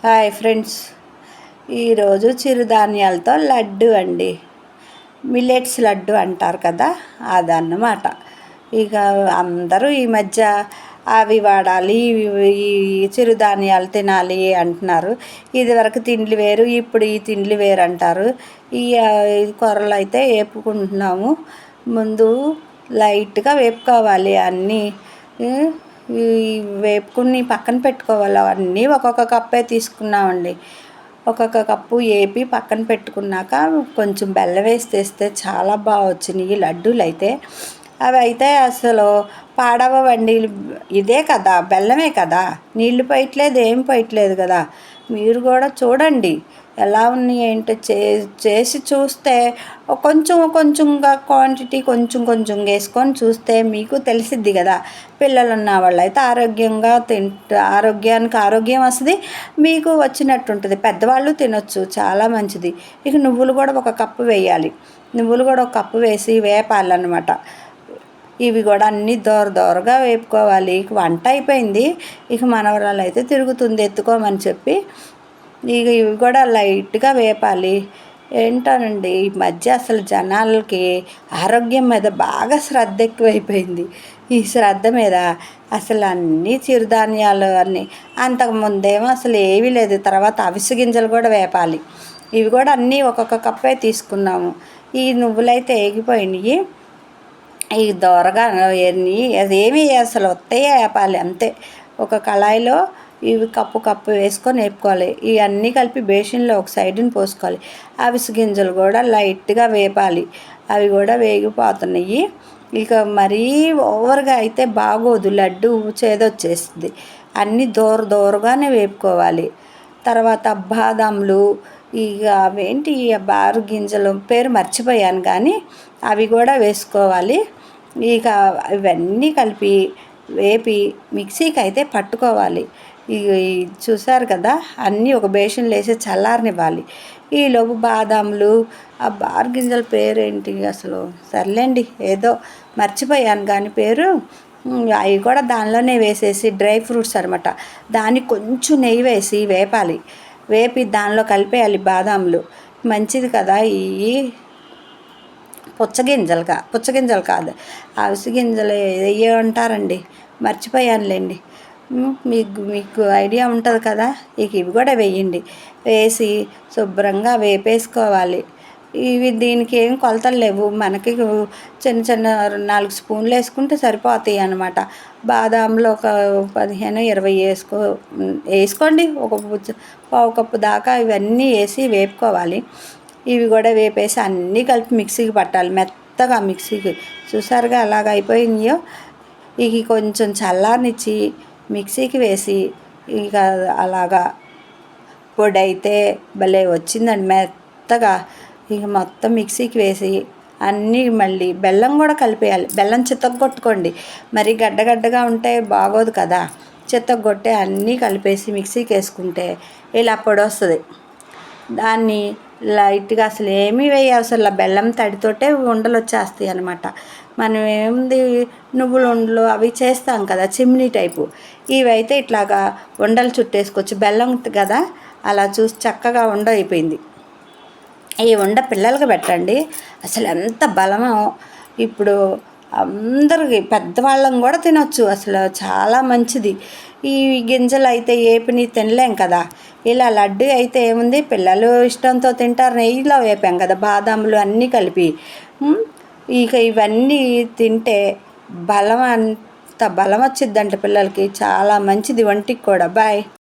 Hi friends, ఈరోజు చిరుధాన్యాలతో లడ్డు అండి. Millets laddu అంటారు కదా, అదన్నమాట. ఇక అందరూ ఈ మధ్య అవి వాడాలి, ఈ చిరుధాన్యాలు తినాలి అంటున్నారు. ఇదివరకు తిండ్లు వేరు, ఇప్పుడు ఈ తిండ్లు వేరు అంటారు. ఈ కూరలు అయితే వేపుకుంటున్నాము. ముందు లైట్గా వేపుకోవాలి అన్నీ. ఈ వేపుకుని పక్కన పెట్టుకోవాలి. అవన్నీ ఒక్కొక్క కప్పే తీసుకున్నామండి. ఒక్కొక్క కప్పు వేపి పక్కన పెట్టుకున్నాక కొంచెం బెల్లం వేసి తెస్తే చాలా బాగా వచ్చినాయి లడ్డూలు అయితే. అవి అయితే అసలు పాడవండి. ఇదే కదా, బెల్లమే కదా, నీళ్లు పోయట్లేదు, ఏం పోయట్లేదు కదా. మీరు కూడా చూడండి ఎలా ఉన్నాయి ఏంటో చేసి చూస్తే కొంచెం కొంచెంగా క్వాంటిటీ కొంచెం వేసుకొని చూస్తే మీకు తెలిసిద్ది కదా. పిల్లలు ఉన్న వాళ్ళు అయితే ఆరోగ్యంగా ఆరోగ్యానికి ఆరోగ్యం వస్తుంది, మీకు వచ్చినట్టు ఉంటుంది. పెద్దవాళ్ళు తినొచ్చు, చాలా మంచిది. ఇక నువ్వులు కూడా ఒక కప్పు వేయాలి. నువ్వులు కూడా ఒక కప్పు వేసి వేపాలన్నమాట. ఇవి కూడా అన్నీ దోరగా వేపుకోవాలి. ఇక వంట అయిపోయింది. ఇక మనవరాలు అయితే తిరుగుతుంది ఎత్తుకోమని చెప్పి. ఇక ఇవి కూడా లైట్గా వేపాలి. ఏంటోనండి, ఈ మధ్య అసలు జనాలకి ఆరోగ్యం మీద బాగా శ్రద్ధ ఎక్కువైపోయింది. ఈ శ్రద్ధ మీద అసలు అన్నీ చిరుధాన్యాలు అన్నీ. అంతకుముందేమో అసలు ఏమీ లేదు. తర్వాత అవిసె గింజలు కూడా వేపాలి. ఇవి కూడా అన్నీ ఒక్కొక్క కప్పే తీసుకున్నాము. ఈ నువ్వులైతే ఏగిపోయినాయి. ఈ దోరగా అదేమీ అసలు వస్తాయే వేపాలి అంతే. ఒక కళాయిలో ఇవి కప్పు వేసుకొని వేపుకోవాలి. ఇవన్నీ కలిపి బేసిన్లో ఒక సైడుని పోసుకోవాలి. అవిసె గింజలు కూడా లైట్గా వేపాలి. అవి కూడా వేగిపోతున్నాయి. ఇక మరీ ఓవర్గా అయితే బాగోదు, లడ్డు చేదొచ్చేస్తుంది. అన్నీ దోరగానే వేపుకోవాలి. తర్వాత బాదాంలు, ఇక అవేంటి బారు గింజలు పేరు మర్చిపోయాను కానీ అవి కూడా వేసుకోవాలి. ఇక ఇవన్నీ కలిపి వేపి మిక్సీకి అయితే పట్టుకోవాలి. ఇక చూసారు కదా, అన్నీ ఒక బేషన్లో వేసి చల్లారనివ్వాలి. ఈలోపు బాదాంలు, ఆ బారు గింజల పేరేంటి అసలు, సర్లేండి ఏదో మర్చిపోయాను కానీ పేరు. అవి కూడా దానిలోనే వేసేసి డ్రై ఫ్రూట్స్ అనమాట. దానికి కొంచెం నెయ్యి వేసి వేపాలి. వేపి దానిలో కలిపేయాలి బాదాంలు. మంచిది కదా. ఈ పుచ్చగింజలు కాదు, అవిసె గింజలు ఏమంటారండి, మర్చిపోయానులేండి. మీకు ఐడియా ఉంటుంది కదా. ఇక ఇవి కూడా వేయండి. వేసి శుభ్రంగా వేపేసుకోవాలి. ఇవి దీనికి ఏం కొలతలు లేవు. మనకి చిన్న 4 స్పూన్లు వేసుకుంటే సరిపోతాయి అన్నమాట. బాదాంలో ఒక 15-20 వేసుకోండి. ఒక పావు కప్పు దాకా ఇవన్నీ వేసి వేపుకోవాలి. ఇవి కూడా వేపేసి అన్నీ కలిపి మిక్సీకి పట్టాలి, మెత్తగా మిక్సీకి. చూసారుగా అలాగ అయిపోయినాయో. ఇక కొంచెం చల్లారనిచ్చి మిక్సీకి వేసి ఇక అలాగా పొడి అయితే భలే వచ్చిందండి మెత్తగా. ఇక మొత్తం మిక్సీకి వేసి అన్నీ మళ్ళీ బెల్లం కూడా కలిపేయాలి. బెల్లం చితగ్గొట్టుకోండి, మరి గడ్డగా ఉంటే బాగోదు కదా. చితగ్గొట్టే అన్నీ కలిపేసి మిక్సీకి వేసుకుంటే ఇలా పొడి వస్తుంది. దాన్ని లైట్గా అసలు ఏమీ వేయవసరం, బెల్లం తడితోటే ఉండలు వచ్చేస్తాయి అన్నమాట. మనం ఏముంది, నువ్వుల ఉండలు అవి చేస్తాం కదా, చిమ్నీ టైపు. ఇవైతే ఇట్లాగా ఉండలు చుట్టేసుకోవచ్చు. బెల్లం కదా, అలా చూసి చక్కగా ఉండ అయిపోయింది. ఈ ఉండ పిల్లలకి పెట్టండి, అసలు ఎంత బలమో. ఇప్పుడు అందరికి పెద్దవాళ్ళం కూడా తినొచ్చు, అసలు చాలా మంచిది. ఈ గింజలు అయితే ఏపిని తినలేం కదా. ఇలా లడ్డు అయితే ఏముంది, పిల్లలు ఇష్టంతో తింటారు. నెయ్యిలో వేపాం కదా బాదాములు అన్నీ కలిపి. ఇక ఇవన్నీ తింటే బలం, అంత బలం వచ్చిద్దంట పిల్లలకి, చాలా మంచిది ఒంటికి కూడా. బాయ్.